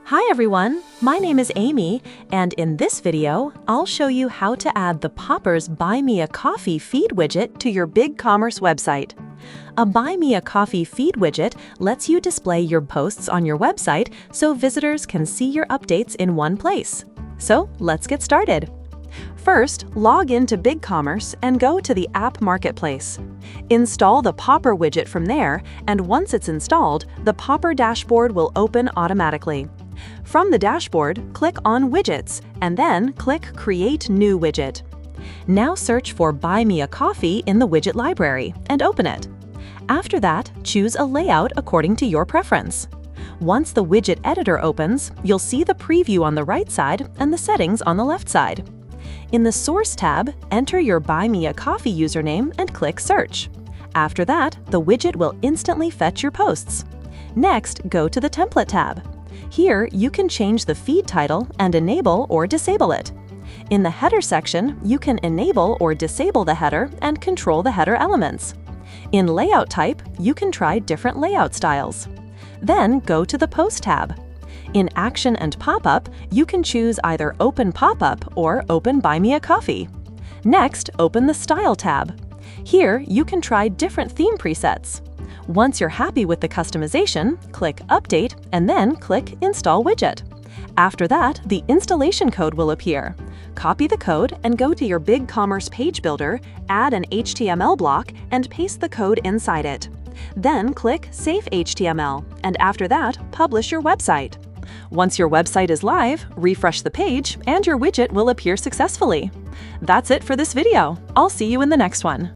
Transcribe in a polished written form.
Hi everyone, my name is Amy, and in this video, I'll show you how to add the Popper's Buy Me a Coffee feed widget to your BigCommerce website. A Buy Me a Coffee feed widget lets you display your posts on your website so visitors can see your updates in one place. So let's get started. First, log into BigCommerce and go to the App Marketplace. Install the Popper widget from there, and once it's installed, the Popper dashboard will open automatically. From the dashboard, click on Widgets, and then click Create New Widget. Now search for Buy Me a Coffee in the widget library and open it. After that, choose a layout according to your preference. Once the widget editor opens, you'll see the preview on the right side and the settings on the left side. In the Source tab, enter your Buy Me a Coffee username and click Search. After that, the widget will instantly fetch your posts. Next, go to the Template tab. Here, you can change the feed title and enable or disable it. In the Header section, you can enable or disable the header and control the header elements. In Layout type, you can try different layout styles. Then go to the Post tab. In Action and Pop-up, you can choose either Open Pop-up or Open Buy Me a Coffee. Next, open the Style tab. Here, you can try different theme presets. Once you're happy with the customization, click Update and then click Install Widget. After that, the installation code will appear. Copy the code and go to your BigCommerce page builder, add an HTML block, and paste the code inside it. Then click Save HTML, and after that, publish your website. Once your website is live, refresh the page, and your widget will appear successfully. That's it for this video. I'll see you in the next one.